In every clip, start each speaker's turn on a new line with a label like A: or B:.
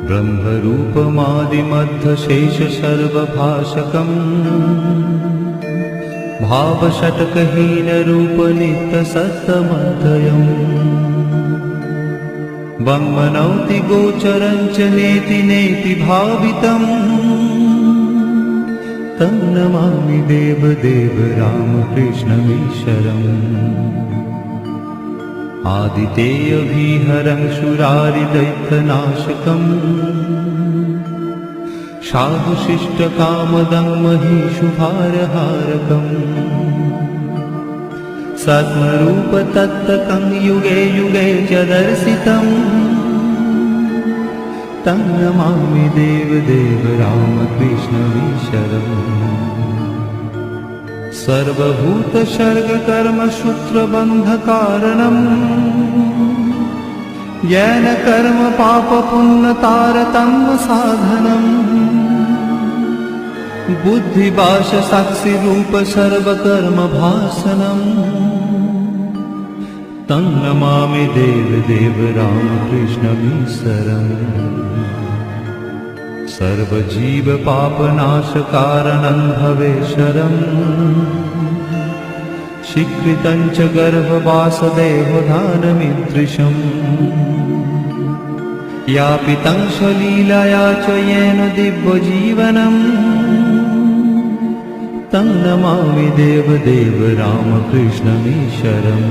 A: ब्रह्मरूपमादिमध्यशेषसर्वभाषकम् भावषट्कहीनरूपनित्यसत्तमध्ययम् वङ्मनौति गोचरं च नेति नेति भावितम् तं नमामि देवदेव रामकृष्णमीश्वरम् आदितेयविहरं शूरारिदैत्यनाशकम् साधुशिष्टकामदं महीषुभारहारकम् सद्मरूपतत्त्वकं युगे युगे च दर्शितम् तं नमामि देवदेव रामकृष्णमीश्वरम् सर्वभूतसर्गकर्मसूत्रबन्धकारणम् येन कर्म पापपुण्यतारतम्य साधनम् बुद्धिभाषसाक्षिरूप सर्वकर्मभासनम् तं नमामि देवदेव रामकृष्णमीश्वरम् सर्वजीवपापनाशकारणं भवेश्वरम् स्वीकृतं च गर्भवासदेवधानमीदृशम् यापितं स्वलीलया च येन दिव्यजीवनम् तं नमामि देवदेव रामकृष्णमीश्वरम्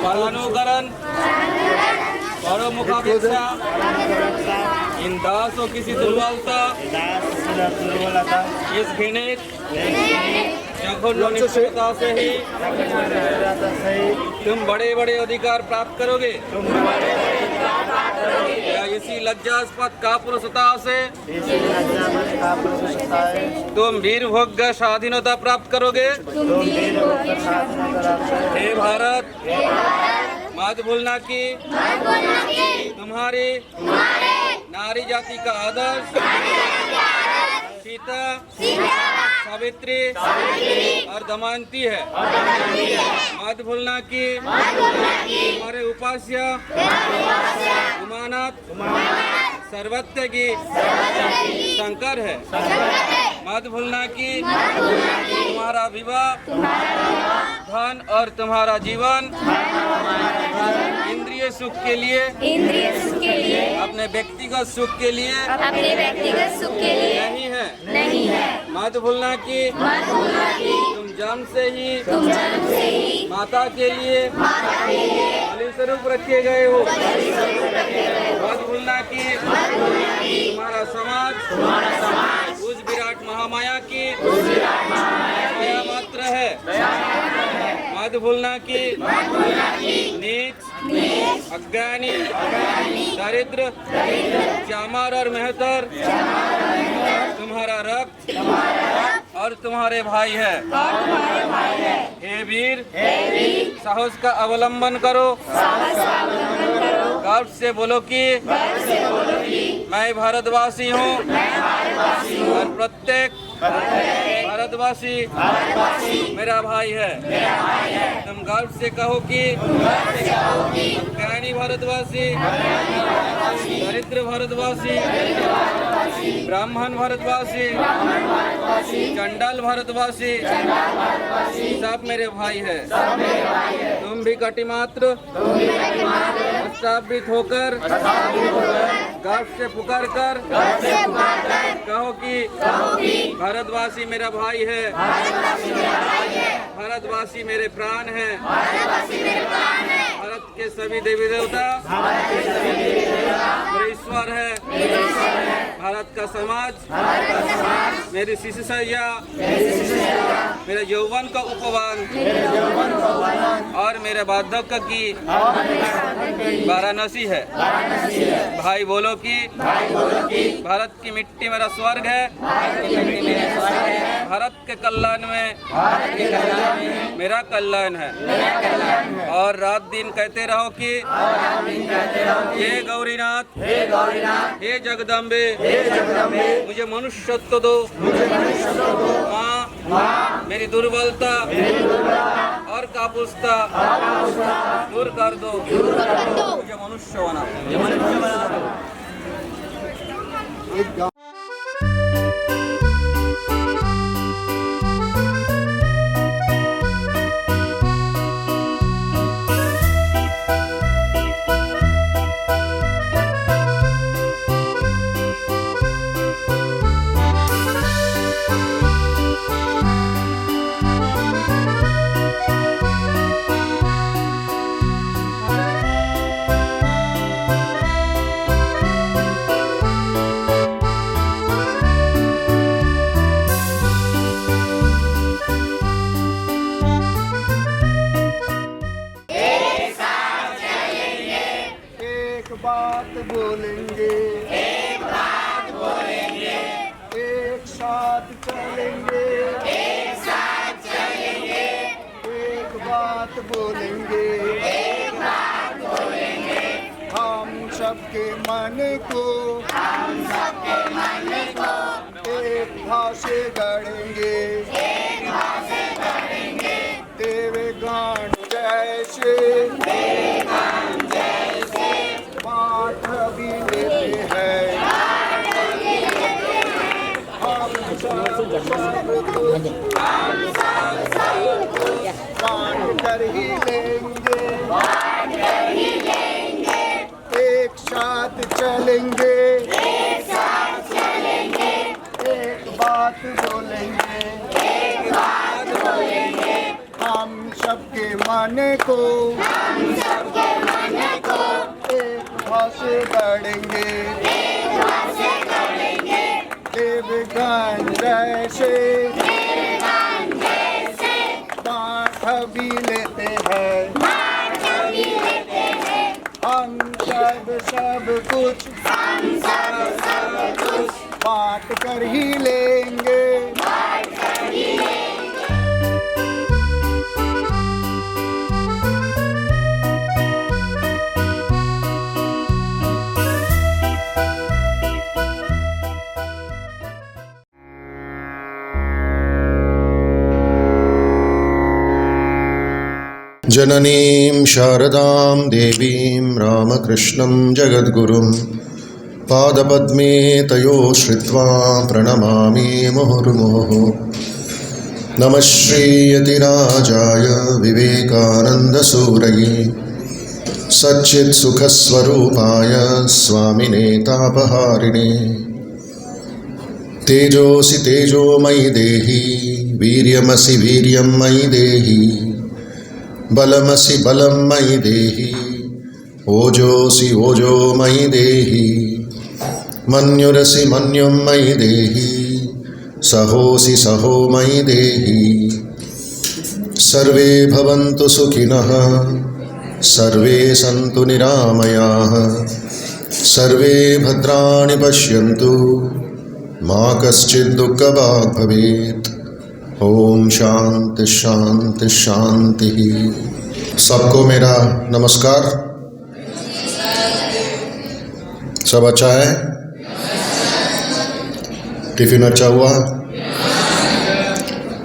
B: परानुकरण परमुखापेक्षा इन दासों की सी दुर्बलता इस घृणित जघन्य निष्ठुरता से ही तुम बड़े बड़े अधिकार प्राप्त करोगे या इसी लज्जास्पद कापुरुषता से तुम वीर भोग्य स्वाधीनता प्राप्त करोगे। हे भारत, मत भूलना कि तुम्हारी नारी जाति का आदर्श सीता सावित्री और दमयंती है। मत भूलना कि हमारे उपास्य उमानाथ सर्वत्र की शंकर है। मत भूलना कि तुम्हारा विवाह धन और तुम्हारा जीवन इंद्रिय सुख के लिए अपने व्यक्तिगत सुख के लिए नहीं है। मत भूलना कि तुम जन्म से ही माता के लिए बलि स्वरूप रखे गए हो। मत भूलना कि तुम्हारा समाज उस विराट महामाया की दया मात्र है। मत भूलना कि नीच अज्ञानी दरिद्र चामार और मेहतर तुम्हारा रक्त और तुम्हारे भाई है। हे वीर साहस का अवलंबन करो। गर्व से बोलो कि मैं भारतवासी हूँ और प्रत्येक भारतवासी मेरा भाई है। तुम गर्व से कहो कि ज्ञानी भारतवासी दरिद्र भारतवासी ब्राह्मण भारतवासी चंडाल भारतवासी सब मेरे भाई है। तुम भी कटिमात्र स्थापित होकर गर्व से पुकार कर कहो कि भारतवासी मेरा भाई है। भारतवासी मेरे प्राण है। भारत के सभी देवी देवता मेरे ईश्वर है। भारत का समाज मेरी शिशुशैया मेरे यौवन का उपवन और मेरे वार्धक्य की वाराणसी है। भाई बोलो कि भारत की मिट्टी मेरा स्वर्ग है। भारत के कल्याण में मेरा कल्याण है। और रात दिन कहते रहो कि हे गौरीनाथ हे जगदम्बे मुझे मनुष्यत्व दो। माँ मेरी दुर्बलता और कापुस्ता दूर कर दो। मुझे मनुष्य बना।
C: बात बोलेंगे एक साथ चलेंगे एक बात बोलेंगे हम सबके मन को एक भाव से गढ़ेंगे देवे गान जैसे पाठ भी लेते हैं हम सब कुछ बांट कर ही लेंगे एक साथ चलेंगे एक बात बोलेंगे हम सबके मन को एक भाव से गढ़ेंगे देवगान जैसे पाठ भी लेते हैं हम सब कुछ बांट कर ही लेंगे
D: जननीं शारदां देवीं रामकृष्णं जगद्गुरुं पादपद्मे तयो श्रित्वा प्रणमामि मुहुर्मुहुः। नमः श्रीयतिराजाय विवेकानन्दसूरये सच्चित्सुखस्वरूपाय स्वामिने तापहारिणे तेजोसि तेजोमयि देहि वीर्यमसि वीर्यं मयि देहि बलमसि बलं मयि देहि ओजोसि ओजो मयि देहि मन्युरसि मन्युं मयि देहि सहोसि सहो मयि देहि। सर्वे भवन्तु सुखिनः सर्वे सन्तु निरामयाः सर्वे भद्राणि पश्यन्तु मा कश्चित् दुःखभाग् भवेत्। ओम शांति शांति शांति। सबको मेरा नमस्कार। सब अच्छा है? टिफिन अच्छा हुआ?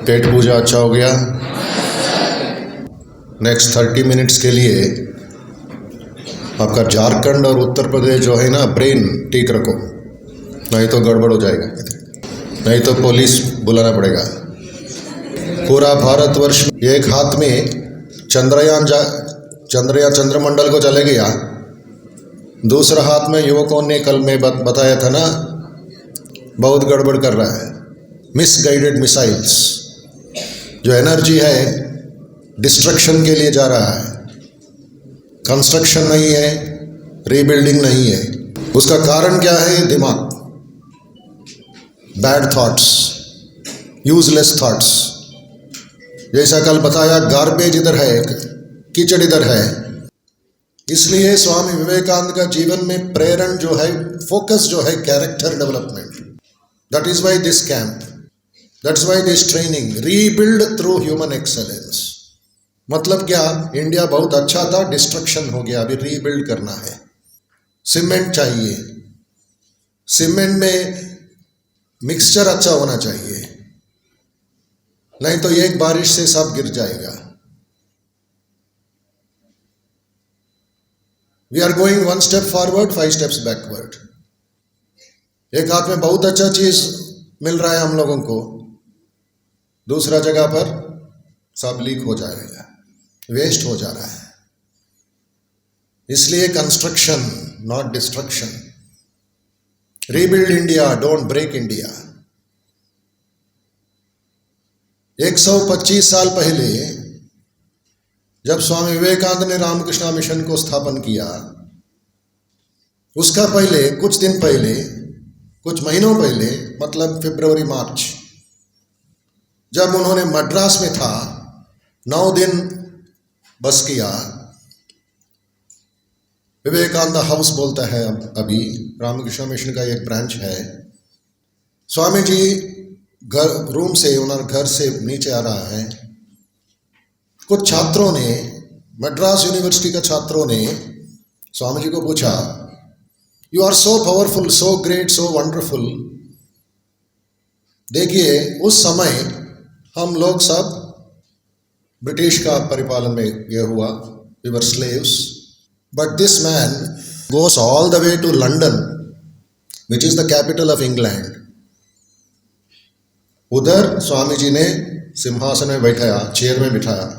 D: पेट पूजा अच्छा हो गया? नेक्स्ट 30 मिनट्स के लिए आपका झारखंड और उत्तर प्रदेश जो है ना, ब्रेन ठीक रखो, नहीं तो गड़बड़ हो जाएगा, नहीं तो पुलिस बुलाना पड़ेगा। पूरा भारतवर्ष एक हाथ में चंद्रमंडल को चले गया, दूसरा हाथ में युवकों ने कल में बताया था ना, बहुत गड़बड़ कर रहा है। मिसगाइडेड मिसाइल्स, जो एनर्जी है डिस्ट्रक्शन के लिए जा रहा है, कंस्ट्रक्शन नहीं है, रीबिल्डिंग नहीं है। उसका कारण क्या है? दिमाग, बैड थॉट्स, यूजलेस थॉट्स। जैसा कल बताया, गार्बेज इधर है, कीचड़ इधर है। इसलिए स्वामी विवेकानंद का जीवन में प्रेरण जो है, फोकस जो है, character development. That is why this camp, that's why this training, rebuild through human excellence. मतलब क्या? इंडिया बहुत अच्छा था, डिस्ट्रक्शन हो गया, अभी रीबिल्ड करना है। सीमेंट चाहिए, सीमेंट में मिक्सचर अच्छा होना चाहिए, नहीं तो एक बारिश से सब गिर जाएगा। We are going 1 step forward, 5 steps backward. एक हाथ में बहुत अच्छा चीज मिल रहा है हम लोगों को, दूसरा जगह पर सब लीक हो जाएगा, वेस्ट हो जा रहा है। इसलिए construction not destruction. Rebuild India, don't break India. 125 साल पहले जब स्वामी विवेकानंद ने रामकृष्ण मिशन को स्थापन किया, उसका पहले कुछ दिन पहले, कुछ महीनों पहले, मतलब फरवरी मार्च, जब उन्होंने मद्रास में था, 9 दिन बस किया। विवेकानंद हाउस बोलता है अभी, रामकृष्ण मिशन का एक ब्रांच है। स्वामी जी रूम से, उन्होंने घर से नीचे आ रहा है। कुछ छात्रों ने, मद्रास यूनिवर्सिटी के छात्रों ने स्वामी जी को पूछा, you are so powerful, so great, so wonderful. देखिए, उस समय हम लोग सब ब्रिटिश का परिपालन में ये हुआ, we were slaves, but this man goes all the way to London, which is the capital of England. उधर स्वामी जी ने सिंहासन में बैठाया, चेयर में बिठाया।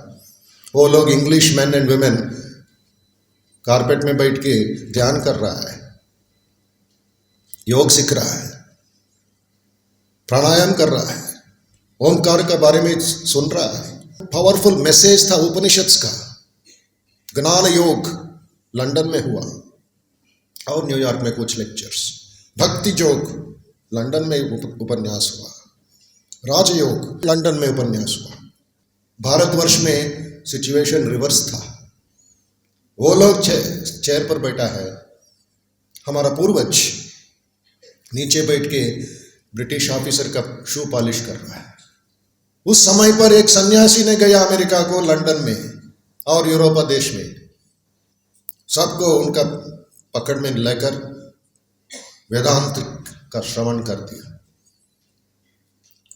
D: वो लोग English man and women carpet में बैठ के ध्यान कर रहा है, योग सीख रहा है, प्राणायाम कर रहा है, ओमकार के बारे में सुन रहा है। पावरफुल मैसेज था उपनिषद्स का। ज्ञान योग लंदन में हुआ और न्यूयॉर्क में कुछ लेक्चर्स। भक्ति योग लंदन में उपन्यास हुआ, राजयोग लंदन में उपन्यास हुआ। भारतवर्ष में सिचुएशन रिवर्स था। वो लोग चेयर पर बैठा है, हमारा पूर्वज नीचे बैठ के ब्रिटिश ऑफिसर का शू पॉलिश कर रहा है। उस समय पर एक सन्यासी ने गया अमेरिका को, लंदन में और यूरोपा देश में, सबको उनका पकड़ में लेकर वेदांत का श्रवण कर दिया।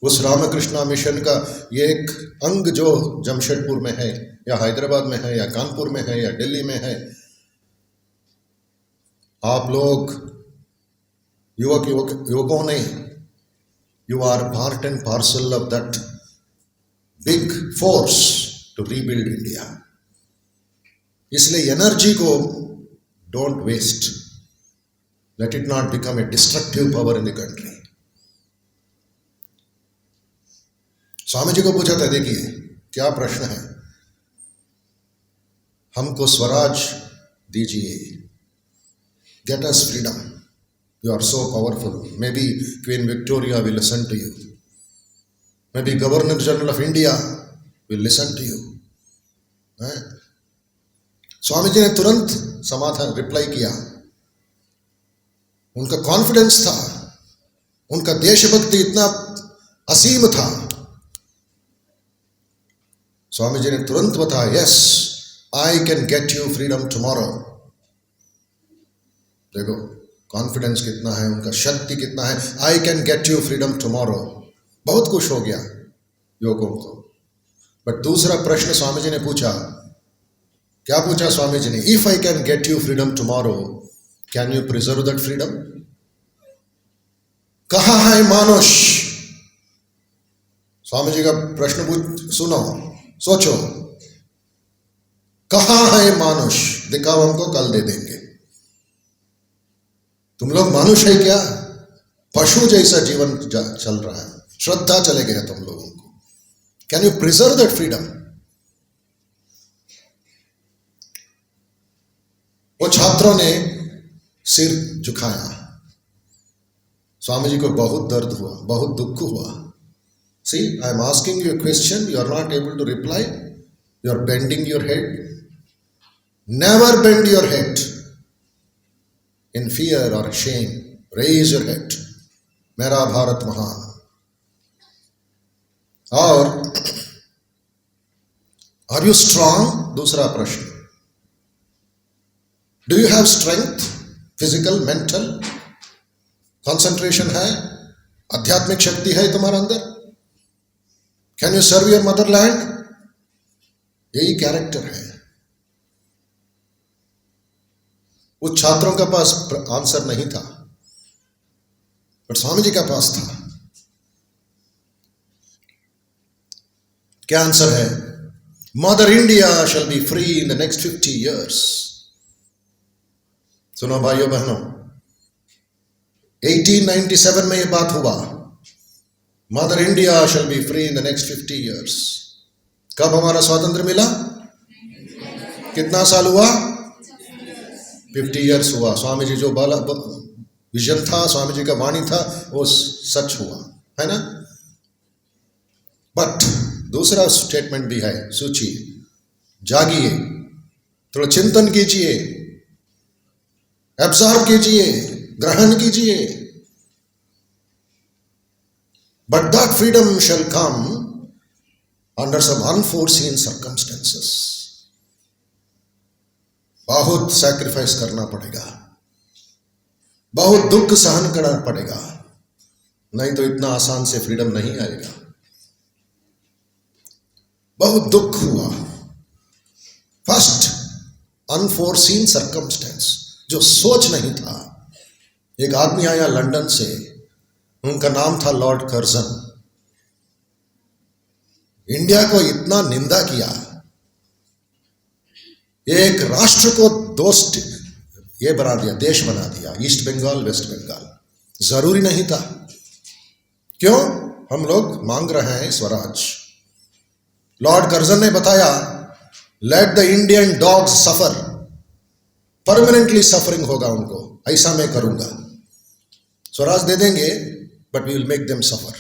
D: उस रामकृष्णा मिशन का ये एक अंग जो जमशेदपुर में है या हैदराबाद में है या कानपुर में है या दिल्ली में है, आप लोग युवकों ने, you are part and parcel of that big force to rebuild India. इसलिए एनर्जी को don't waste, let it not become a destructive power in the country. Swami ji को पूछा था, देखिए क्या प्रश्न है, हमको स्वराज दीजिए, get us freedom, you are so powerful, may be Queen Victoria will listen to you, may be Governor General of India will listen to you. Swami ji ने तुरंत समाधान रिप्लाई किया, उनका कॉन्फिडेंस था, उनका देशभक्ति इतना असीम था। स्वामी जी ने तुरंत बताया, yes I can get you freedom tomorrow. देखो कॉन्फिडेंस कितना है, उनका शक्ति कितना है, I can get you freedom tomorrow. बहुत खुश हो गया युवकों को। बट दूसरा प्रश्न स्वामी जी ने पूछा, क्या पूछा स्वामी जी ने, if I can get you freedom tomorrow, can you preserve that freedom? कहाँ है मानुष? स्वामी जी का प्रश्न सुनो, सोचो, कहाँ है मानुष? दिखाओ हमको, कल दे देंगे। तुम लोग मानुष है क्या? पशु जैसा जीवन चल रहा है, श्रद्धा चले गए तुम लोगों को। Can you preserve that freedom? वो छात्रों ने सिर झुकाया। स्वामी जी को बहुत दर्द हुआ, बहुत दुख हुआ। See, I am asking you a question, you are not able to reply, you are bending your head. Never bend your head in fear or shame. Raise your head. मेरा भारत महान। और आर यू स्ट्रांग? दूसरा प्रश्न, do you have strength, physical, mental, concentration है, आध्यात्मिक शक्ति है तुम्हारे अंदर? Can you serve your motherland? यही कैरेक्टर है। उस छात्रों के पास आंसर नहीं था, पर स्वामी जी के पास था। क्या आंसर है? Mother India shall be free in the next 50 years। सुनो भाइयों बहनों, 1897 में यह बात हुआ, mother India shall be free in the next 50 years। कब हमारा स्वातंत्र मिला? कितना साल हुआ? 50 years हुआ। स्वामी जी जो बाला विजन था, स्वामी जी का वाणी था, वो सच हुआ, है ना? बट दूसरा स्टेटमेंट भी है, सोचिए, जागिए, थोड़ा चिंतन कीजिए, एब्जॉर्ब कीजिए, ग्रहण कीजिए। But that freedom shall come under some unforeseen circumstances। बहुत सैक्रिफाइस करना पड़ेगा, बहुत दुख सहन करना पड़ेगा, नहीं तो इतना आसान से फ्रीडम नहीं आएगा। बहुत दुख हुआ। फर्स्ट अनफोर्सीन सर्कमस्टेंस, जो सोच नहीं था। एक आदमी आया लंदन से, उनका नाम था लॉर्ड कर्जन। इंडिया को इतना निंदा किया, एक राष्ट्र को दोस्त ये बना दिया, देश बना दिया, ईस्ट बंगाल, वेस्ट बंगाल। जरूरी नहीं था। क्यों? हम लोग मांग रहे हैं स्वराज। लॉर्ड कर्जन ने बताया, let the Indian dogs suffer, permanently suffering होगा उनको, ऐसा मैं करूंगा। स्वराज दे देंगे, but we will make them suffer.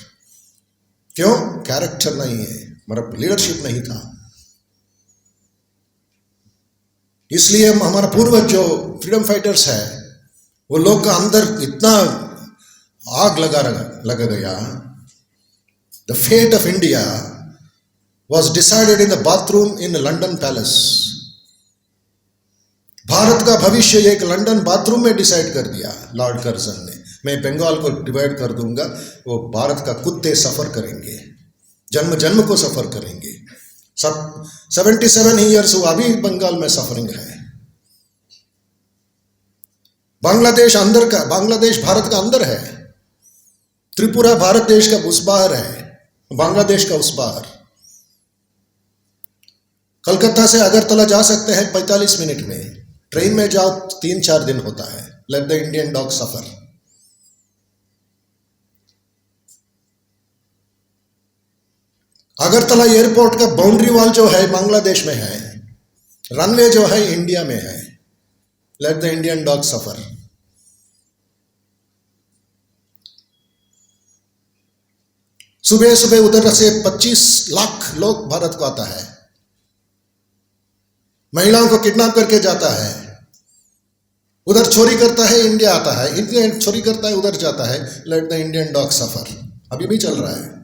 D: क्यों? कैरेक्टर नहीं है, मतलब लीडरशिप नहीं था। इसलिए हमारा पूर्वज जो फ्रीडम फाइटर्स है, वो लोग का अंदर इतना आग लगा गया। The fate of India was decided in the bathroom in London palace. Bharat का भविष्य एक लंदन बाथरूम में डिसाइड कर दिया लॉर्ड कर्जन ने। मैं बंगाल को डिवाइड कर दूंगा, वो भारत का कुत्ते सफर करेंगे, जन्म जन्म को सफर करेंगे। सब 77 ईयर्स हुआ, अभी बंगाल में सफरिंग है। बांग्लादेश अंदर का, बांग्लादेश भारत का अंदर है, त्रिपुरा भारत देश का उस बाहर है, बांग्लादेश का उस बाहर। कलकत्ता से अगरतला जा सकते हैं 45 मिनट में, ट्रेन में जाओ 3-4 दिन होता है। Late the Indian dog suffer. Agartala airport का बाउंड्री वॉल जो है बांग्लादेश में है, रनवे जो है इंडिया में है। लेट द इंडियन डॉग सफर। सुबह सुबह उधर से 25 लाख लोग भारत को आता है, महिलाओं को किडनैप करके जाता है, उधर चोरी करता है, इंडिया आता है, इंडिया चोरी करता है, उधर जाता है। लेट द इंडियन डॉग सफर। अभी भी चल रहा है।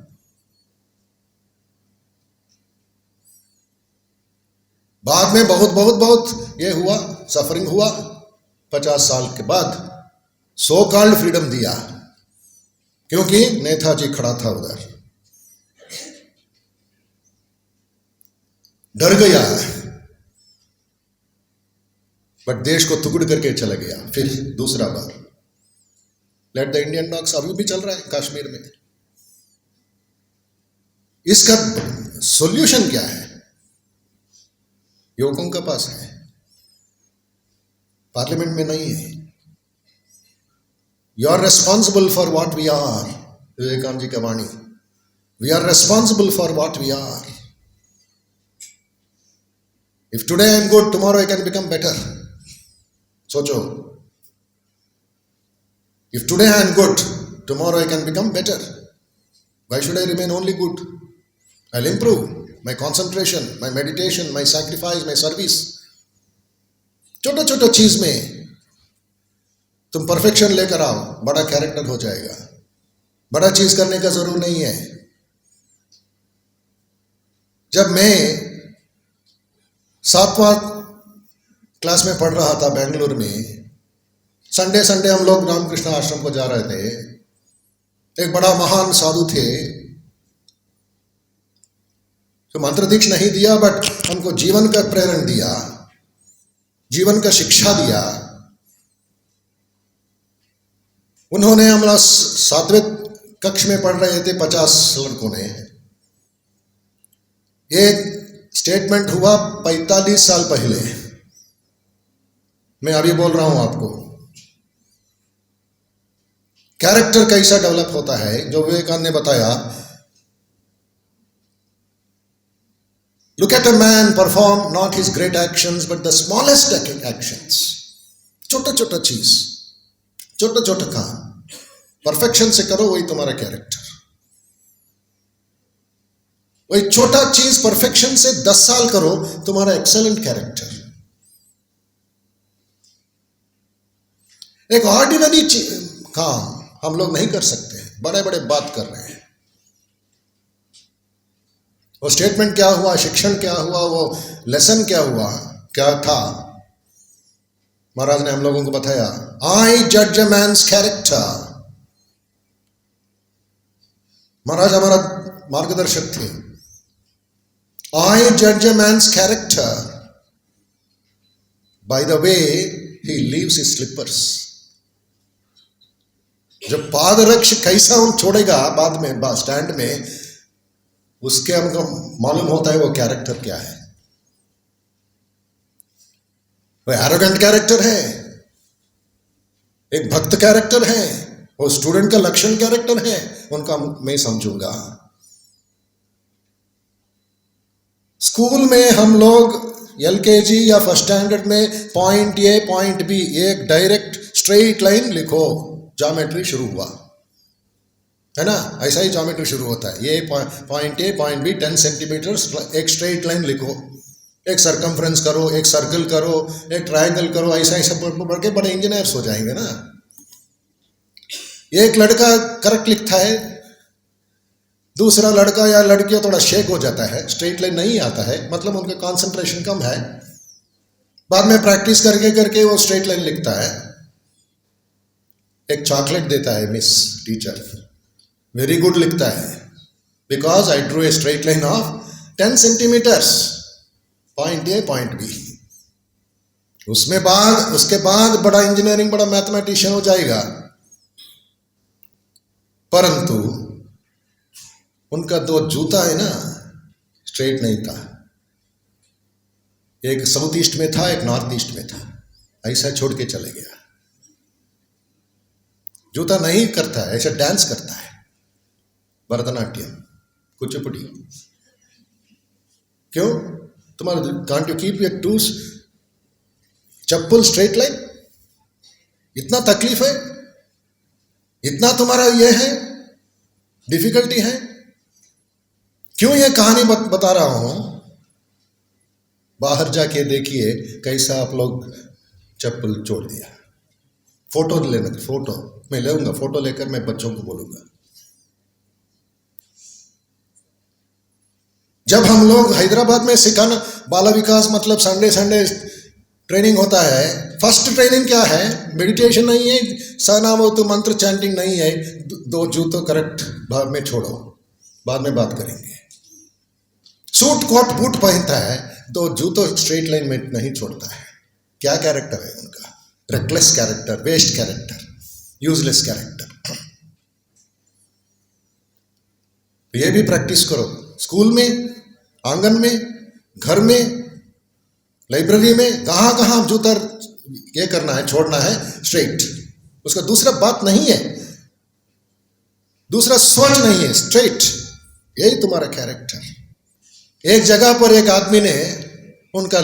D: बाद में बहुत बहुत बहुत ये हुआ, सफरिंग हुआ। 50 साल के बाद सो कॉल्ड फ्रीडम दिया, क्योंकि नेताजी खड़ा था उधर, डर गया, बट देश को टुकड़ करके चला गया फिर दूसरा बार। लेट द इंडियन डॉग्स अभी भी चल रहा है कश्मीर में। इसका सॉल्यूशन क्या है? युवकों के पास है, पार्लियामेंट में नहीं है। You are responsible for what we are. Vivekananda ji का वाणी, we are responsible for what we are. If today I am good, tomorrow I can become better. सोचो, if today I am good, tomorrow I can become better. Why should I remain only good? I'll improve my concentration, my meditation, my sacrifice, my service. छोटा छोटा चीज में तुम perfection लेकर आओ, बड़ा character हो जाएगा। बड़ा चीज करने का जरूर नहीं है। जब मैं 7वां क्लास में पढ़ रहा था बेंगलुरु में, संडे संडे हम लोग रामकृष्ण आश्रम को जा रहे थे। एक बड़ा महान साधु थे जो मंत्र दीक्षा नहीं दिया, बट हमको जीवन का प्रेरण दिया, जीवन का शिक्षा दिया। उन्होंने हमारा 7वें कक्ष में पढ़ रहे थे 50 लड़कों ने। एक स्टेटमेंट हुआ 45 साल पहले, मैं अभी बोल रहा हूं आपको। कैरेक्टर कैसा डेवलप होता है, जो विवेकानंद ने बताया। Look at a man perform not his great actions but the smallest actions. छोटा छोटा चीज, छोटा छोटा काम परफेक्शन से करो, वही तुम्हारा कैरेक्टर। वही छोटा चीज परफेक्शन से 10 साल करो, तुम्हारा एक्सेलेंट कैरेक्टर। एक ऑर्डिनरी काम हम लोग नहीं कर सकते, बड़े बड़े बात कर रहे हैं। वो स्टेटमेंट क्या हुआ, शिक्षण क्या हुआ, वो लेसन क्या हुआ, क्या था? महाराज ने हम लोगों को बताया, आई जज अ मैन्स कैरेक्टर। महाराज हमारा मार्गदर्शक थे। आई जज a man's character by the way he leaves his slippers. जब पादरक्ष कैसा उन छोड़ेगा बाद में बस स्टैंड में, उसके हमको मालूम होता है वो कैरेक्टर क्या है। वो एरोगेंट कैरेक्टर है, एक भक्त कैरेक्टर है, वो स्टूडेंट का लक्षण कैरेक्टर है, उनका मैं समझूंगा। स्कूल में हम लोग एलकेजी या फर्स्ट स्टैंडर्ड में पॉइंट ए पॉइंट बी, एक डायरेक्ट स्ट्रेट लाइन लिखो, ज्योमेट्री शुरू हुआ है ना। ऐसा ही ज्योमेट्री शुरू होता है। ये point A point B 10 centimetre, एक स्ट्रेट लाइन लिखो, एक सरकमफ्रेंस करो, एक सर्कल करो, एक ट्रायंगल करो। ऐसा ऐसा पढ़ के बड़े इंजीनियर्स हो जाएंगे ना। एक लड़का करेक्ट लिखता है, दूसरा लड़का या लड़की थोड़ा शेक हो जाता है, स्ट्रेट लाइन नहीं आता है, मतलब उनका कंसंट्रेशन कम है। बाद में प्रैक्टिस करके करके वो स्ट्रेट लाइन लिखता है। एक चॉकलेट देता है मिस टीचर, वेरी गुड लिखता है, because I drew a straight line of 10 centimetres, point A point B. उसके बाद बड़ा इंजीनियरिंग, बड़ा मैथमेटिशियन हो जाएगा, परंतु उनका 2 जूता है ना, स्ट्रेट नहीं था। एक साउथ ईस्ट में था, एक नॉर्थ ईस्ट में था, ऐसा छोड़ के चले गया। जूता नहीं करता है, ऐसा डांस करता है, भरतनाट्यम, कुचिपुड़ी। क्यों? तुम्हारा can't you keep your twos chappal straight line? इतना तकलीफ है, इतना तुम्हारा ये है, डिफिकल्टी है। क्यों ये कहानी बता रहा हूं? बाहर जाके देखिए कैसा आप लोग चप्पल छोड़ दिया। फोटो लेना, फोटो मैं लूंगा, फोटो लेकर मैं बच्चों को बोलूंगा। जब हम लोग हैदराबाद में सिखाना, बाल विकास मतलब संडे ट्रेनिंग होता है। फर्स्ट ट्रेनिंग क्या है? मेडिटेशन नहीं है, सहनावतु मंत्र चैंटिंग नहीं है, 2 जूतों करेक्ट भाग में छोड़ो, बाद में बात करेंगे। सूट कोट बूट पहनता है, 2 जूतों स्ट्रेट लाइन में नहीं छोड़ता है। क्या कैरेक्टर है उनका? Reckless character, waste character, useless character. ये भी प्रैक्टिस करो, स्कूल में, आंगन में, घर में, लाइब्रेरी में, कहां जूता ये करना है, छोड़ना है स्ट्रेट। उसका दूसरा बात नहीं है, दूसरा सोच नहीं है, स्ट्रेट। यही तुम्हारा कैरेक्टर। एक जगह पर एक आदमी ने उनका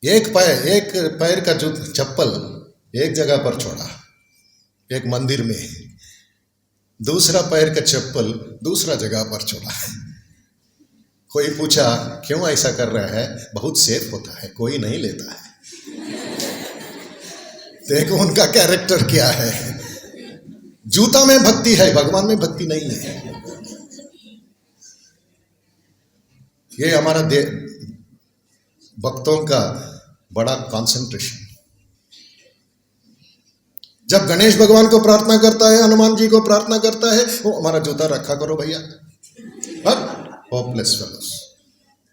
D: एक पैर का चप्पल एक जगह पर छोड़ा, एक मंदिर में, दूसरा पैर का चप्पल दूसरा जगह पर छोड़ा। कोई पूछा क्यों ऐसा कर रहा है? बहुत सेफ होता है, कोई नहीं लेता है। देखो उनका कैरेक्टर क्या है। जूता में भक्ति है, भगवान में भक्ति नहीं है। ये हमारा भक्तों का बड़ा कंसंट्रेशन। जब गणेश भगवान को प्रार्थना करता है, हनुमान जी को प्रार्थना करता है, वो हमारा जूता रखा करो भैया, होपलेस फेलोस।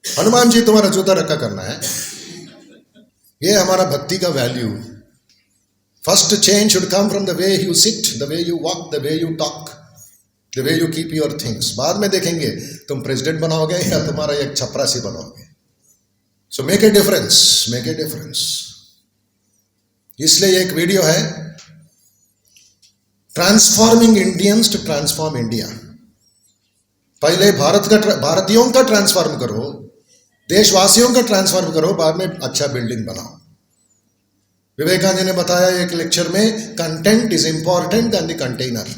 D: हनुमान जी तुम्हारा जूता रखा करना है। ये हमारा भक्ति का value. First change should come from the way you sit, the way you walk, the way you talk, the way you keep your things. बाद में देखेंगे तुम प्रेसिडेंट बनाओगे या तुम्हारा एक चपरासी बनाओगे। So make a difference, make a difference. इसलिए एक वीडियो है, transforming Indians to transform India. पहले भारतीयों का ट्रांसफॉर्म करो, देशवासियों का ट्रांसफॉर्म करो, बाद में अच्छा बिल्डिंग बनाओ। विवेकानंद ने बताया एक लेक्चर में, content is important than the container.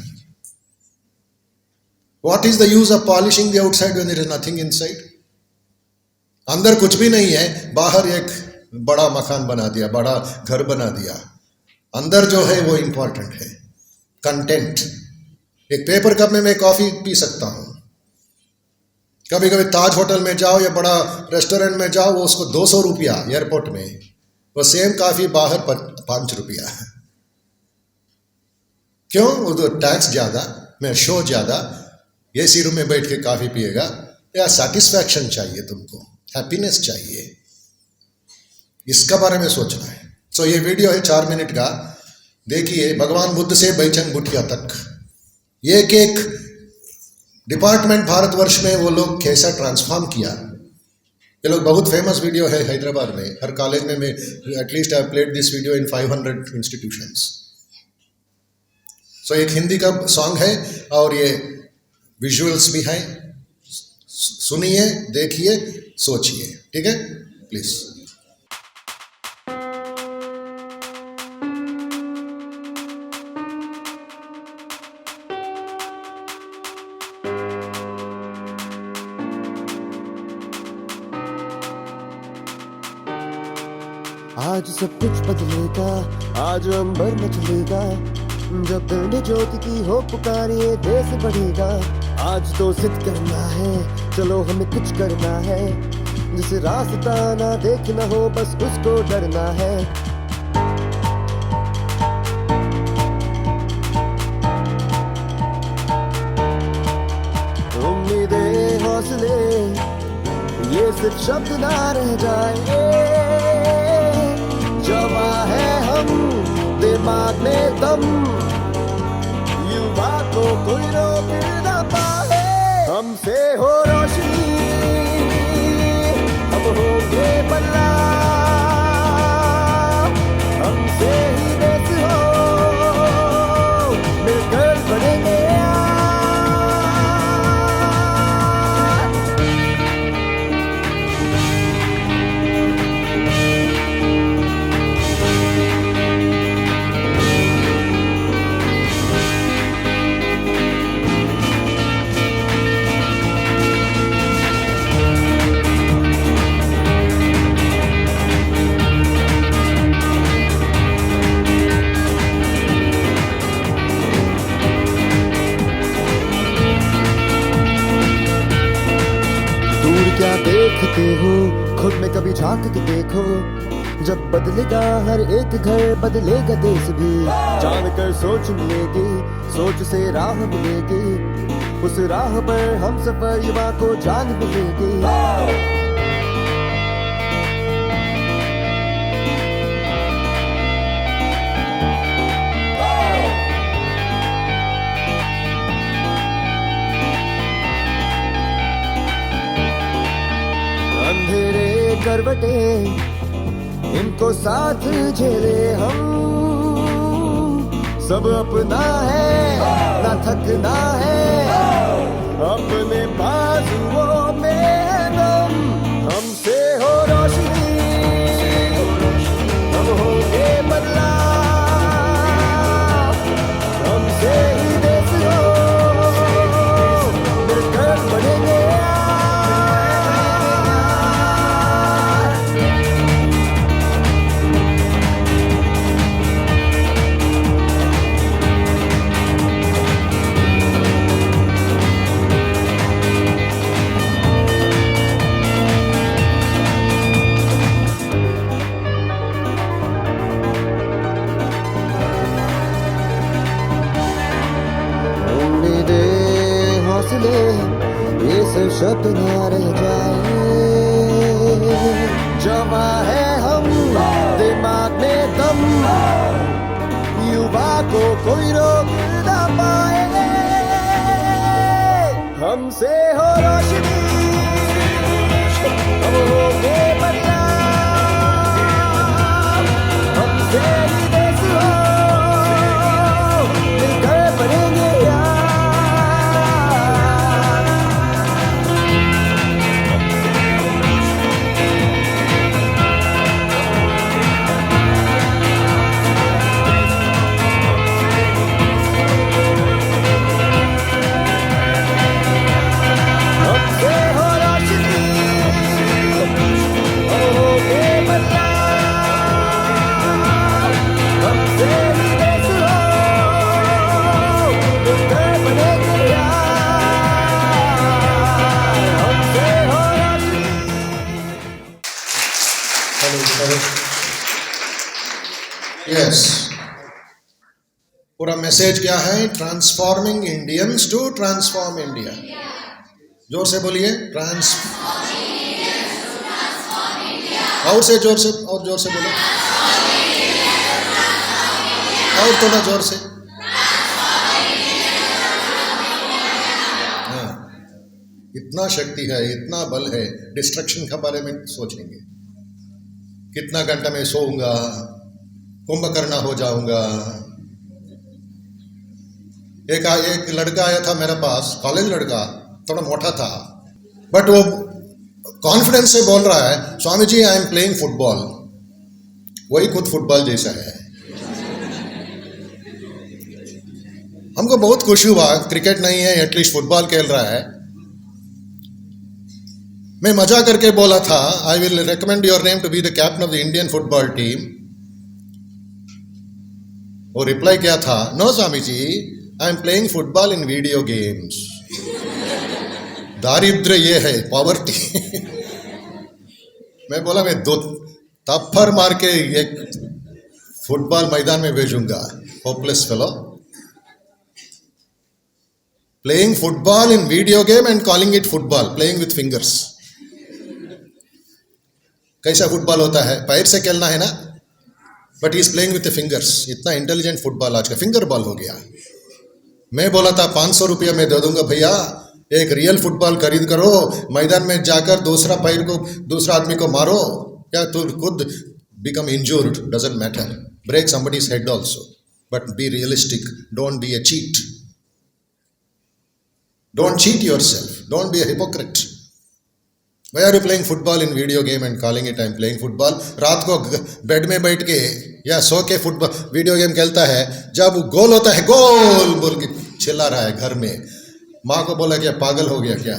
D: What is the use of polishing the outside when there is nothing inside? अंदर कुछ भी नहीं है, बाहर एक बड़ा मकान बना दिया, बड़ा घर बना दिया, अंदर जो है वो इंपॉर्टेंट है, कंटेंट। एक पेपर कप में मैं कॉफी पी सकता हूं। कभी कभी ताज होटल में जाओ या बड़ा रेस्टोरेंट में जाओ, वो उसको 200 रुपया एयरपोर्ट में, वो सेम कॉफी बाहर 5 रुपया है। क्यों? उधर टैक्स ज्यादा, मैं शो ज्यादा, एसी रूम में बैठ के कॉफी पिएगा। या सेटिस्फैक्शन चाहिए तुमको, हैप्पीनेस चाहिए, इसका बारे में सोचना है। सो ये वीडियो है 4 मिनट का, देखिए। भगवान बुद्ध से बैचंग भुटिया तक एक एक डिपार्टमेंट भारतवर्ष में वो लोग कैसा ट्रांसफॉर्म किया। ये लोग बहुत फेमस वीडियो है हैदराबाद में, हर कॉलेज में मैं at least I played this video in 500 institutions. सो एक हिंदी का सॉन्ग है और ये विजुअल्स भी हैं, सुनिए, देखिए, सोचिए, ठीक है? प्लीज।
E: आज सब कुछ बदलेगा, आज अंबर मचलेगा, जब पिंड ज्योति की हो पुकारिए देश बढ़ेगा। आज तो जिद करना है, चलो हमें कुछ करना है, जिसे रास्ता ना देखना हो बस उसको डरना है। हौसले, ये सिर्फ शब्द ना रह जाए। जवां है हम, दिमाग में दम, युवा को कोई रोक ना पाए। हमसे हो रोशनी, हम होंगे बल्ला, हमसे ही देश हो, मिलकर बढ़ेंगे। क्या देखते हो, खुद में कभी झांक के देखो। जब बदलेगा हर एक घर, बदलेगा देश भी। जान कर सोच मिलेगी, सोच से राह मिलेगी, उस राह पर हम सफर युवा को जान मिलेगी। अंधेरे करवटे, इनको साथ झेले हम, सब अपना है ना थकना है, अपने बाजुओं में दम। हमसे हो रोशनी, हम होंगे बदला, हमसे ही देश हो, मिलकर बढ़ेंगे। ये सिर्फ शब्द ना रह जाए। जवां है हम, दिमाग में दम, युवा को कोई रोक ना पाए। हमसे हो रोशनी, हम होंगे बदला, हमसे ही देश हो, मिलकर बढ़ेंगे।
D: यस, पूरा मैसेज क्या है? Transforming Indians to transform India. जोर से बोलिए, और से जोर से, और जोर से बोलो, और थोड़ा जोर से। हाँ, इतना शक्ति है, इतना बल है। डिस्ट्रक्शन के बारे में सोचेंगे, कितना घंटा में सोऊंगा, कुंभकर्ण हो जाऊंगा। एक लड़का आया था मेरे पास, कॉलेज लड़का, थोड़ा मोटा था, बट वो कॉन्फिडेंस से बोल रहा है, स्वामी ji I am playing football. वही खुद फुटबॉल जैसा है। हमको बहुत खुशी हुआ, क्रिकेट नहीं है, एटलीस्ट फुटबॉल खेल रहा है। मैं मजा करके बोला था, I will recommend your name to be the captain of the Indian football team. वो रिप्लाई क्या था, no Swami ji I am playing football in video games. दारिद्र ये है, पॉवर्टी। मैं बोला मैं दो थप्पड़ मार के एक फुटबॉल मैदान में भेजूंगा। Hopeless fellow. Playing football in video game and calling it football, playing with fingers. कैसा फुटबॉल होता है? पैर से खेलना है ना, but he is playing with the fingers. इतना इंटेलिजेंट फुटबॉल आज का फिंगर बॉल हो गया. मैं बोला था 500 रुपया मैं दे दूंगा भैया, एक रियल फुटबॉल खरीद करो, मैदान में जाकर दूसरा आदमी को मारो, या तो खुद become injured, doesn't matter, break somebody's head also, but be realistic, don't be a cheat, don't cheat yourself, don't be a hypocrite. Why are you playing football in video game and calling it I'm playing football? रात को bed में बैठ के या सो के football video game खेलता है, जब गोल होता है गोल बोल के चिल्ला रहा है घर में. माँ को बोला क्या पागल हो गया क्या?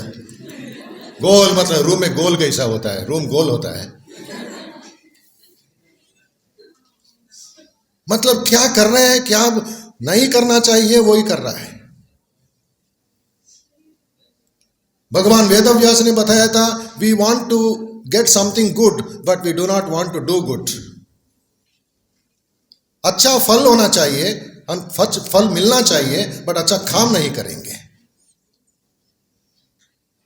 D: गोल मतलब रूम में गोल कैसा होता है? रूम गोल होता है. मतलब क्या कर रहे हैं, क्या नहीं करना चाहिए वही कर रहा है. भगवान वेदव्यास ने बताया था, we want to get something good but we do not want to do good. अच्छा फल होना चाहिए, फल मिलना चाहिए, बट अच्छा काम नहीं करेंगे.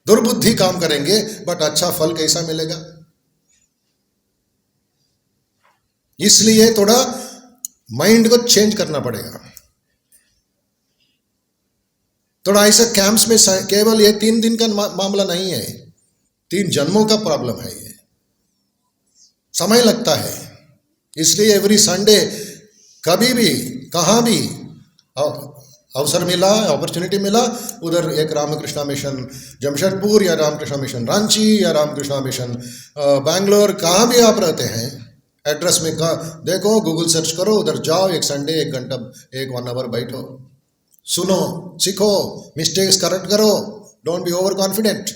D: दुर्बुद्धि काम करेंगे, बट अच्छा फल कैसा मिलेगा? इसलिए थोड़ा माइंड को चेंज करना पड़ेगा. थोड़ा ऐसा कैंप्स में केवल ये 3 दिन का मामला नहीं है, 3 जन्मों का प्रॉब्लम है. ये समय लगता है. इसलिए एवरी संडे कभी भी कहाँ भी अवसर मिला, अपॉर्चुनिटी मिला, उधर एक रामकृष्णा मिशन जमशेदपुर या रामकृष्णा मिशन रांची या रामकृष्णा मिशन बैंगलोर, कहाँ भी आप रहते हैं, एड्रेस में देखो, गूगल सर्च करो, उधर जाओ, एक संडे 1 घंटा 1 आवर बैठो, सुनो, सीखो, मिस्टेक्स करेक्ट करो, डोंट बी ओवर कॉन्फिडेंट.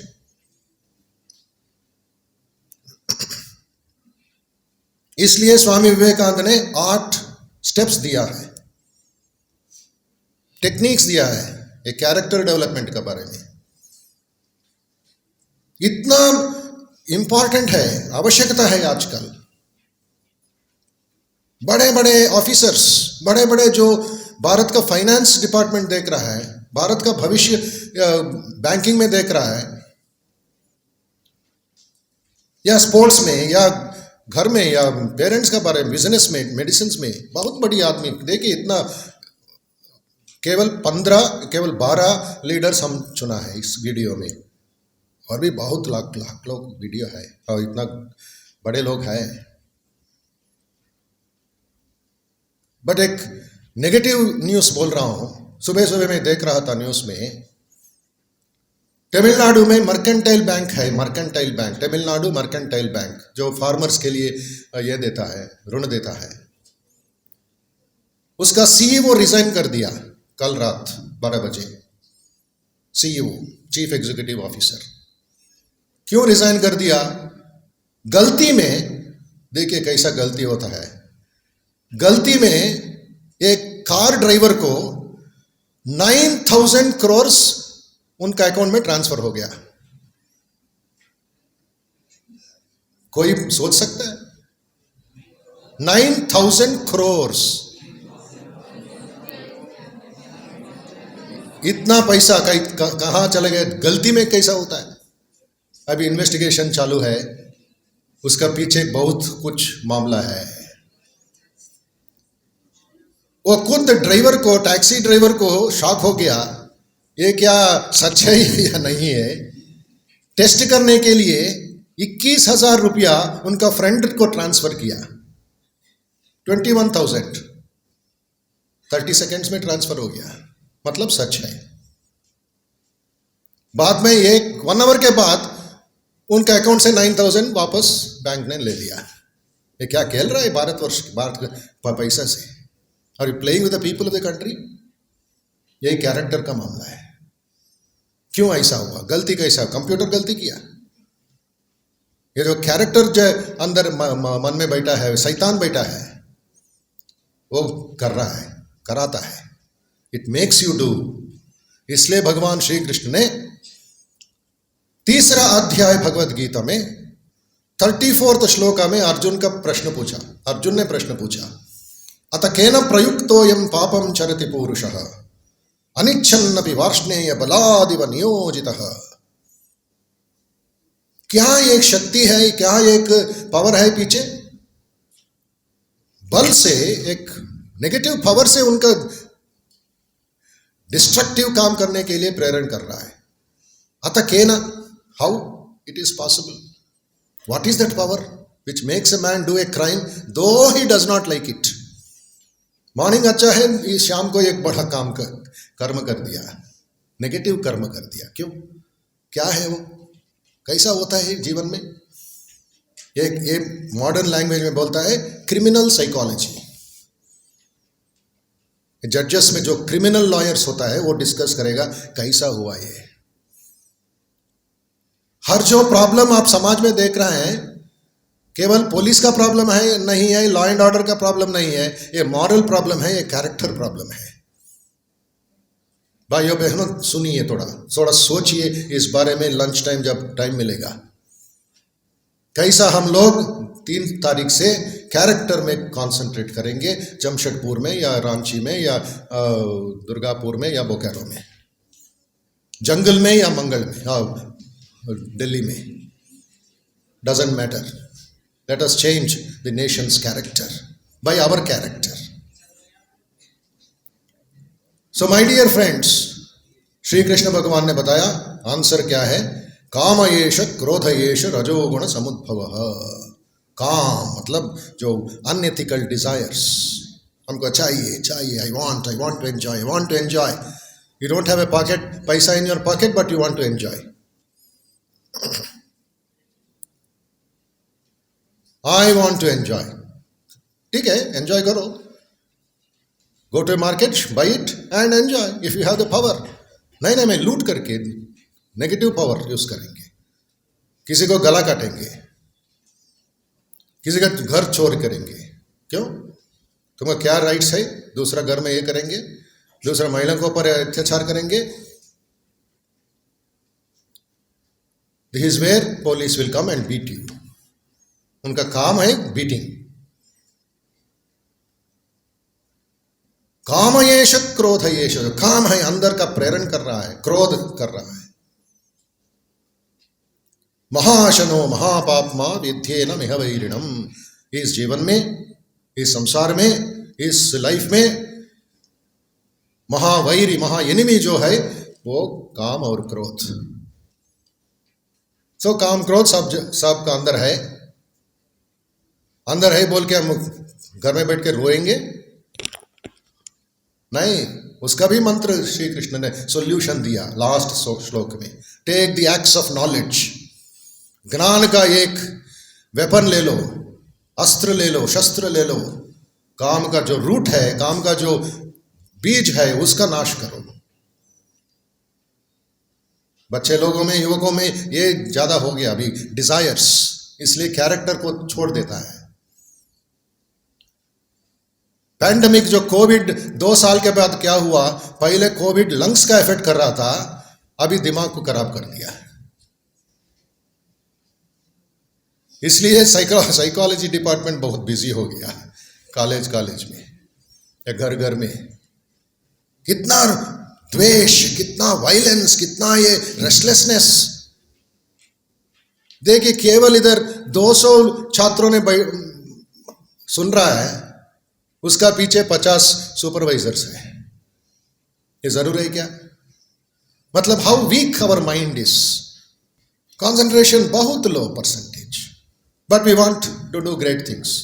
D: इसलिए स्वामी विवेकानंद ने 8 स्टेप्स दिया है, टेक्निक्स दिया है एक कैरेक्टर डेवलपमेंट के बारे में. इतना इंपॉर्टेंट है, आवश्यकता है आजकल. बड़े बड़े ऑफिसर्स, बड़े बड़े जो भारत का फाइनेंस डिपार्टमेंट देख रहा है, भारत का भविष्य बैंकिंग में देख रहा है, या स्पोर्ट्स में, या घर में, या पेरेंट्स का बारे में, बिजनेस में, मेडिसिन में, बहुत बड़ी आदमी देखिए. इतना केवल 12 लीडर्स हम चुना है इस वीडियो में, और भी बहुत लाख लोग वीडियो है, और इतना बड़े लोग हैं. बट एक नेगेटिव न्यूज़ बोल रहा हूं. सुबह मैं देख रहा था न्यूज़ में, तमिलनाडु में मर्केंटाइल बैंक है, mercantile bank, Tamil Nadu mercantile bank, जो फार्मर्स के लिए ये देता है, ऋण देता है. उसका सीईओ रिजाइन कर दिया कल रात 12 बजे. CEO, chief executive officer. क्यों रिजाइन कर दिया? गलती में, देखिए कैसा गलती होता है, गलती में एक कार ड्राइवर को 9,000 करोड़ उनका अकाउंट में ट्रांसफर हो गया. कोई सोच सकता है? 9,000 करोड़, इतना पैसा कहां चले गए? गलती में कैसा होता है? अभी इन्वेस्टिगेशन चालू है, उसका पीछे बहुत कुछ मामला है. वो खुद ड्राइवर को, टैक्सी ड्राइवर को शॉक हो गया, ये क्या सच है या नहीं है. टेस्ट करने के लिए 21,000 रुपया उनका फ्रेंड को ट्रांसफर किया. 21,000 30 सेकेंड्स में ट्रांसफर हो गया, मतलब सच है. बाद में 1 आवर के बाद उनका अकाउंट से 9,000 वापस बैंक ने ले लिया. ये क्या खेल रहा है भारत का पैसा से? Are you playing with the people of the country? यही कैरेक्टर का मामला है. क्यों ऐसा हुआ? गलती कैसा? कंप्यूटर गलती किया? ये जो कैरेक्टर जो अंदर मन में बैठा है, शैतान बैठा है, वो कर रहा है, कराता है. It makes you do. इसलिए भगवान श्री कृष्ण ने 3रा अध्याय भगवद गीता में 34th श्लोका में अर्जुन ने प्रश्न पूछा, अत केन प्रयुक्तोयम पापम चरति पूरुषः अनिच्छन्नपि वार्ष्णेय बलादिव नियोजितः। क्या एक शक्ति है, क्या एक पावर है पीछे? बल से, एक नेगेटिव पावर से उनका डिस्ट्रक्टिव काम करने के लिए प्रेरण कर रहा है। अतः केन, how it is possible? What is that power which makes a man do a crime though he does not like it? Morning अच्छा है, इस शाम को एक बड़ा काम कर्म कर दिया, नेगेटिव कर्म कर दिया। क्यों? क्या है वो? कैसा होता है जीवन में? एक मॉडर्न लैंग्वेज में बोलता है क्रिमिनल साइकोलॉजी। जजेस में जो क्रिमिनल लॉयर्स होता है वो डिस्कस करेगा कैसा हुआ ये। हर जो प्रॉब्लम आप समाज में देख रहे हैं केवल पुलिस का प्रॉब्लम है नहीं है, लॉ एंड ऑर्डर का प्रॉब्लम नहीं है, ये मॉरल प्रॉब्लम है, ये कैरेक्टर प्रॉब्लम है। भाइयों बहनों सुनिए, थोड़ा सोचिए इस बारे में लंच टाइम जब टाइम मिलेगा। कैसा हम लोग 3 तारीख से कैरेक्टर में कंसंट्रेट करेंगे, जमशेदपुर में या रांची में या दुर्गापुर में या बोकारो में, जंगल में या मंगल में, दिल्ली में, doesn't matter. Let us change the nation's character by our character. So my dear friends, Shri Krishna भगवान ने बताया आंसर क्या है। काम येष क्रोध येष रजोगुण समुद्भवः। काम मतलब जो अनएथिकल डिजायर्स, हमको चाहिए, I want to enjoy. You don't have a पैसा in your pocket but you want to enjoy. I want to enjoy. ठीक है, एंजॉय करो। Go to market, buy it and enjoy if you have the power. नहीं, मैं लूट करके negative power use करेंगे, किसी को गला काटेंगे, किसी का घर चोर करेंगे। क्यों? तुम्हें क्या राइट्स है? दूसरा घर में ये करेंगे, दूसरा महिला के ऊपर अत्याचार करेंगे। This is where police will come and beat you. उनका काम है बीटिंग। काम येष क्रोध येष, काम है अंदर का प्रेरण कर रहा है, क्रोध कर रहा है। महाशनो महापापमा विद्येन मिह वैरिणम। इस जीवन में, इस संसार में, इस लाइफ में महावैरी, महा एनिमी जो है वो काम और क्रोध। सो काम क्रोध सब का अंदर है बोल के हम घर में बैठ के रोएंगे? नहीं, उसका भी मंत्र श्री कृष्ण ने सॉल्यूशन दिया लास्ट श्लोक में। Take the axe of knowledge. ज्ञान का एक वेपन ले लो, अस्त्र ले लो, शस्त्र ले लो। काम का जो रूट है, काम का जो बीज है उसका नाश करो। बच्चे लोगों में, युवकों में ये ज्यादा हो गया अभी, डिजायर्स, इसलिए कैरेक्टर को छोड़ देता है। पैंडेमिक जो कोविड 2 साल के बाद क्या हुआ, पहले कोविड लंग्स का इफेक्ट कर रहा था, अभी दिमाग को खराब कर दिया है। इसलिए साइकोलॉजी डिपार्टमेंट बहुत बिजी हो गया है, कॉलेज में या घर में। कितना द्वेष, कितना वायलेंस, कितना ये रेस्टलेसनेस। देखिए केवल इधर 200 छात्रों ने सुन रहा है, उसका पीछे 50 सुपरवाइजर्स है। ये जरूर है क्या? मतलब how weak our mind is. Concentration बहुत low percentage, but we want to do great things.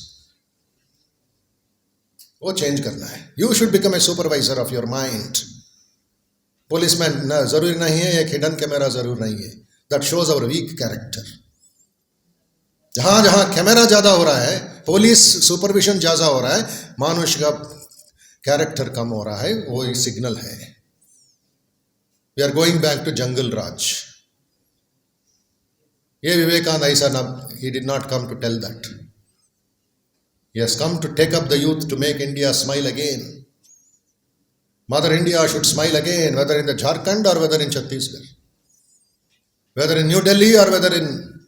D: वो चेंज करना है। You should become a supervisor of your mind. Policeman जरूरी नहीं है, एक हिडन कैमरा जरूर नहीं है, that shows our weak character. जहां जहां कैमरा ज्यादा हो रहा है, पुलिस सुपरविजन ज्यादा हो रहा है, मनुष्य का कैरेक्टर कम हो रहा है, वो एक सिग्नल है। We are going back to jungle raj. ये विवेकानंद ऐसा ना, he did not come to tell that. He has come to take up the youth to make India smile again. Mother India should smile again, whether in the Jharkhand or whether in Chhattisgarh, whether in New Delhi or whether in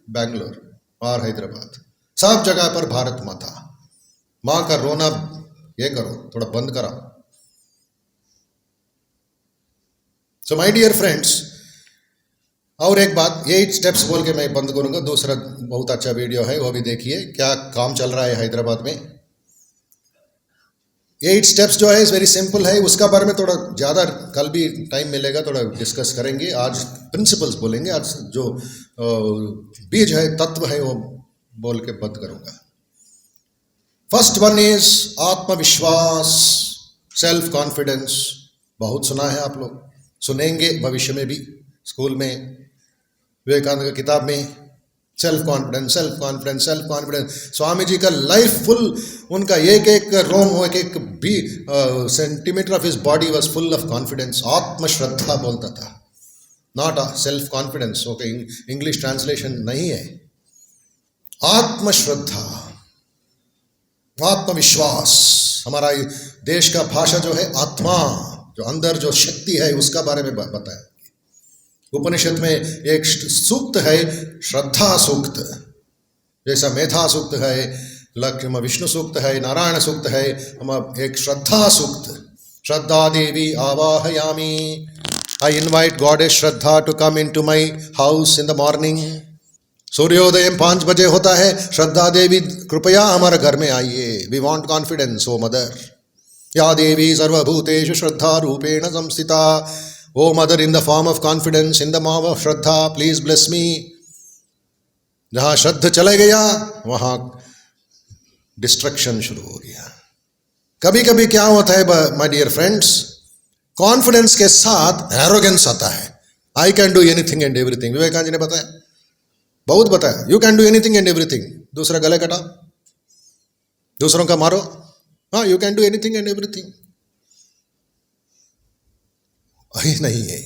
D: Bangalore और हैदराबाद, सब जगह पर भारत माता। माँ का रोना ये करो, थोड़ा बंद करो। सो माय डियर फ्रेंड्स, और एक बात, 8 स्टेप्स बोल के मैं बंद करूंगा। दूसरा बहुत अच्छा वीडियो है, वो भी देखिए, क्या काम चल रहा है हैदराबाद में। 8 स्टेप्स जो है इस वेरी सिंपल है, उसका बारे में थोड़ा ज़्यादा कल भी टाइम मिलेगा, थोड़ा डिस्कस करेंगे। आज प्रिंसिपल्स बोलेंगे, आज जो बीज है, तत्व है, वो बोल के बंद करूंगा। फर्स्ट वन इज आत्मविश्वास, सेल्फ कॉन्फिडेंस। बहुत सुना है आप लोग, सुनेंगे भविष्य में भी, स्कूल में, विवेकानंद की किताब में। Self confidence, self confidence, self confidence. Swami ji का लाइफ फुल, उनका एक एक रोम, एक एक भी centimetre of his body was full of confidence. आत्मश्रद्धा बोलता था, not self confidence. Okay, English translation नहीं है। आत्मश्रद्धा, आत्मविश्वास। हमारा देश का भाषा जो है आत्मा, जो अंदर जो शक्ति है, उसका बारे में बताया। उपनिषद में एक सूक्त है श्रद्धा सूक्त, जैसा मेधा सूक्त है, लक्ष्मी विष्णु सूक्त है, नारायण सूक्त है, हम एक श्रद्धा सूक्त। श्रद्धा देवी आवाहयामी, I invite goddess Shraddha to come into my house in the morning. सूर्योदय 5 बजे होता है, श्रद्धा देवी कृपया हमारे घर में आइए, we want confidence O mother. या देवी सर्वभूतेषु श्रद्धा रूपेण संस्थिता, O mother in the form of confidence, in the form of shraddha, please bless me. जहां श्रद्धा चले गया वहां डिस्ट्रक्शन शुरू हो गया। कभी कभी क्या होता है माय डियर फ्रेंड्स, कॉन्फिडेंस के साथ एरोगेंस आता है। I can do anything and everything, Vivekananda ji ने बताया, बहुत बताया, you can do anything and everything. दूसरा गले कटा, दूसरों का मारो, हाँ, you can do anything and everything. नहीं है।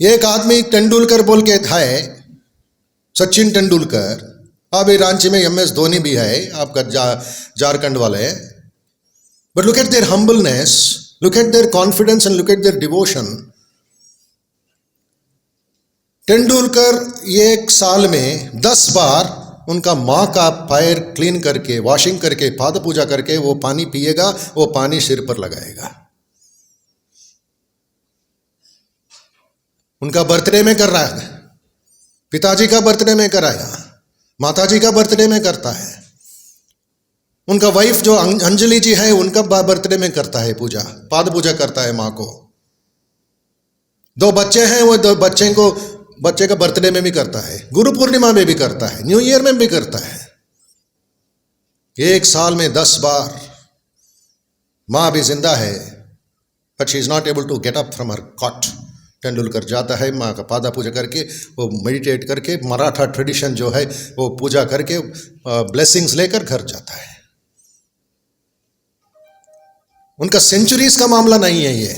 D: एक आदमी तेंदुलकर बोल के है, सचिन तेंदुलकर। अभी रांची में MS धोनी भी है, आपका झारखंड वाले। But look at there humbleness, look at there confidence and look at there devotion. Tendulkar 1 साल में 10 बार उनका माँ का पैर क्लीन करके, वॉशिंग करके, पाद पूजा करके वो पानी पिएगा, वो पानी सिर पर लगाएगा। उनका बर्थडे में कर रहा है, पिताजी का बर्थडे में कराया, माताजी का बर्थडे में करता है, उनका वाइफ जो अंजलि जी है उनका बर्थडे में करता है पूजा, पाद पूजा करता है माँ को। 2 बच्चे हैं, वो 2 बच्चे का बर्थडे में भी करता है, गुरु पूर्णिमा में भी करता है, न्यू ईयर में भी करता है। 1 साल में 10 बार। माँ भी जिंदा है, but she is not able to get up from her cot. Tendulkar जाता है, माँ का पादा पूजा करके, वो मेडिटेट करके, मराठा ट्रेडिशन जो है वो पूजा करके ब्लेसिंग्स लेकर घर जाता है। उनका सेंचुरीज का मामला नहीं है ये,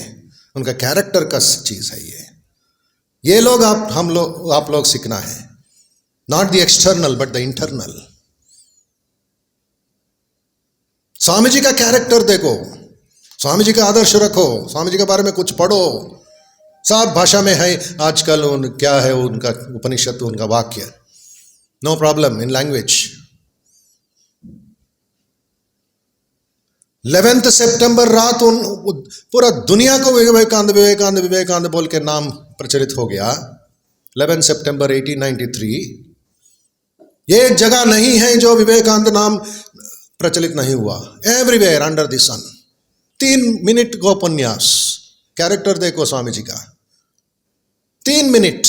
D: उनका कैरेक्टर का चीज है ये लोग आप लोग सीखना है। Not the external but the internal. Swami ji का कैरेक्टर देखो, स्वामी जी का आदर्श रखो, स्वामी जी के बारे में कुछ पढ़ो। सब भाषा में है आजकल, क्या है उनका उपनिषद, उनका वाक्य, नो प्रॉब्लम इन लैंग्वेज। 11 सितंबर रात पूरा दुनिया को विवेकानंद विवेकानंद विवेकानंद बोल के नाम प्रचलित हो गया। 11 सितंबर 1893। ये जगह नहीं है जो विवेकानंद नाम प्रचलित नहीं हुआ। Everywhere under the sun. 3 minute का उपन्यास, कैरेक्टर देखो स्वामी जी का। 3 मिनट,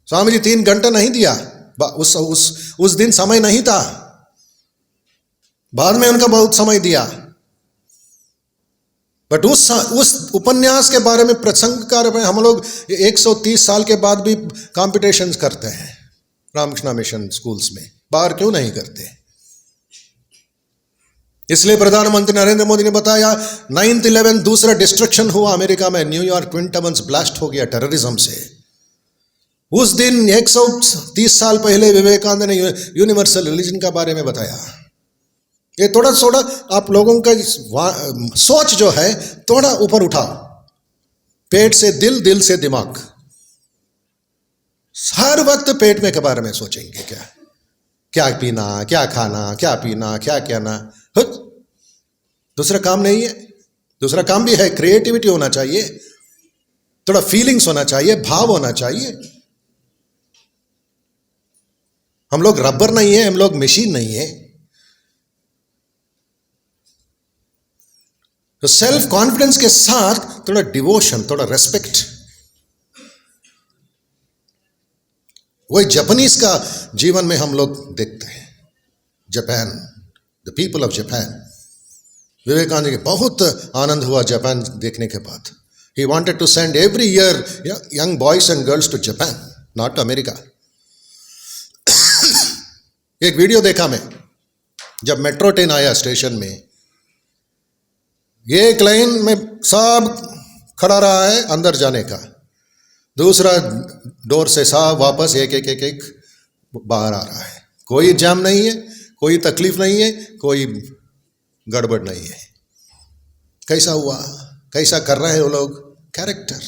D: स्वामी जी 3 घंटा नहीं दिया। उस दिन समय नहीं था, बाद में उनका बहुत समय दिया। बट उस उपन्यास के बारे में प्रसंगकार में हम लोग 130 साल के बाद भी कॉम्पिटिशन्स करते हैं रामकृष्ण मिशन स्कूल्स में। बाहर क्यों नहीं करते? इसलिए प्रधानमंत्री नरेंद्र मोदी ने बताया 9/11 दूसरा डिस्ट्रक्शन हुआ अमेरिका में, न्यूयॉर्क ट्विन टावर्स ब्लास्ट हो गया टेररिज्म से। उस दिन 130 साल पहले विवेकानंद ने यूनिवर्सल रिलीजन के बारे में बताया। ये थोड़ा आप लोगों का सोच जो है थोड़ा ऊपर उठाओ, पेट से दिल, दिल से दिमाग। हर वक्त पेट में के बारे में सोचेंगे, क्या पीना, क्या खाना, क्या पीना, क्या कहना, दूसरा काम नहीं है। दूसरा काम भी है, क्रिएटिविटी होना चाहिए, थोड़ा फीलिंग्स होना चाहिए, भाव होना चाहिए। हम लोग रबर नहीं है, हम लोग मशीन नहीं है। तो सेल्फ कॉन्फिडेंस के साथ थोड़ा डिवोशन, थोड़ा रेस्पेक्ट। वही जापानीज का जीवन में हम लोग देखते हैं। Japan, the people of Japan. Vivekananda के बहुत आनंद हुआ जापान देखने के बाद। He wanted to send every year young boys and girls to Japan, not to America. एक वीडियो देखा मैं, जब मेट्रो ट्रेन आया स्टेशन में, एक लाइन में सब खड़ा रहा है अंदर जाने का, दूसरा डोर से सब वापस एक एक एक एक बाहर आ रहा है। कोई जाम नहीं है, कोई तकलीफ नहीं है, कोई गड़बड़ नहीं है। कैसा हुआ? कैसा कर रहे हैं वो लोग? Character,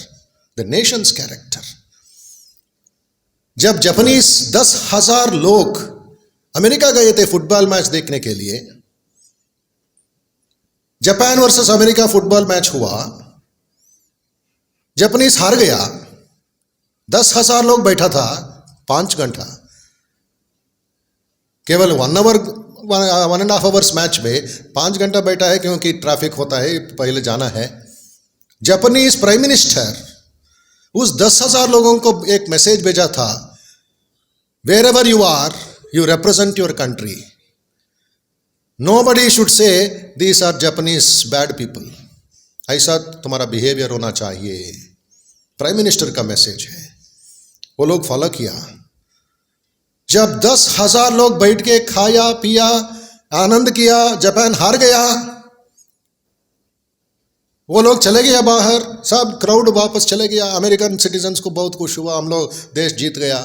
D: the Nations character. जब जापानीज 10,000 लोग अमेरिका गए थे फुटबॉल मैच देखने के लिए, Japan versus America football match हुआ, जापानीज हार गया। 10,000 लोग बैठा था 5 घंटा, केवल 1.5 आवर्स मैच में 5 घंटा बैठा है, क्योंकि ट्रैफिक होता है, पहले जाना है। जापानीज प्राइम मिनिस्टर उस 10,000 लोगों को एक मैसेज भेजा था, wherever you are, you represent your country. Nobody should say these are Japanese bad people. ऐसा तुम्हारा बिहेवियर होना चाहिए। प्राइम मिनिस्टर का मैसेज है, वो लोग फॉलो किया। जब 10,000 लोग बैठ के खाया पिया आनंद किया, जापान हार गया, वो लोग चले गया बाहर, सब क्राउड वापस चले गया। अमेरिकन सिटीजन्स को बहुत खुश हुआ, हम लोग देश जीत गया।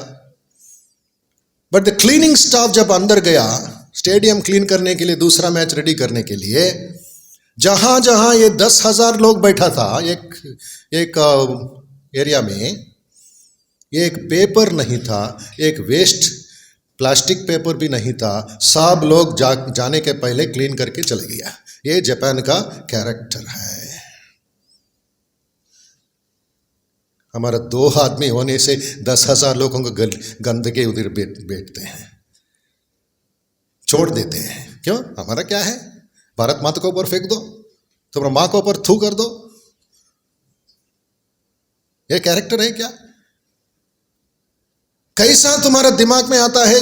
D: बट द क्लीनिंग स्टाफ जब अंदर गया स्टेडियम क्लीन करने के लिए, दूसरा मैच रेडी करने के लिए, जहां जहां ये 10,000 लोग बैठा था एक एरिया में, एक पेपर नहीं था, एक वेस्ट प्लास्टिक पेपर भी नहीं था। सब लोग जाने के पहले क्लीन करके चले गया। ये जापान का कैरेक्टर है। हमारा 2 आदमी होने से 10,000 लोगों को गंदगी उधर बैठते हैं, छोड़ देते हैं। क्यों? हमारा क्या है? भारत माता को ऊपर फेंक दो, तुम्हारा माँ को ऊपर थू कर दो। ये कैरेक्टर है क्या? कैसा तुम्हारा दिमाग में आता है?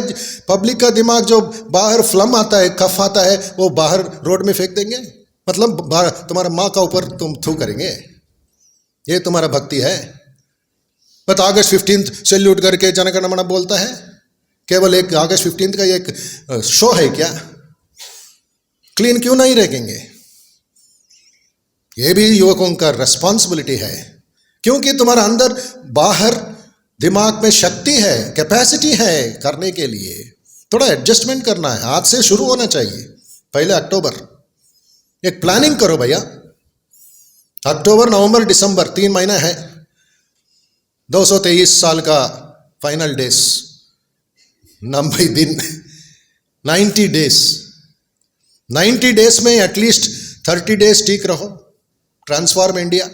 D: पब्लिक का दिमाग जो बाहर फ्लम आता है, कफ आता है, वो बाहर रोड में फेंक देंगे। मतलब तुम्हारा माँ का ऊपर तुम थू करेंगे? ये तुम्हारा भक्ति है? बट अगस्त 15 सैल्यूट करके जनगण मन बोलता है, केवल एक अगस्त 15 का एक शो है क्या? क्लीन क्यों नहीं रखेंगे? ये भी युवकों का रेस्पॉन्सिबिलिटी है, क्योंकि तुम्हारा अंदर बाहर दिमाग में शक्ति है, कैपेसिटी है करने के लिए। थोड़ा एडजस्टमेंट करना है, आज से शुरू होना चाहिए। पहले अक्टूबर एक प्लानिंग करो भैया। अक्टूबर नवंबर दिसंबर 3 महीना है। 223 साल का फाइनल डेज, 90 दिन, 90 डेज। 90 डेज में एटलीस्ट 30 डेज ठीक रहो। Transform India.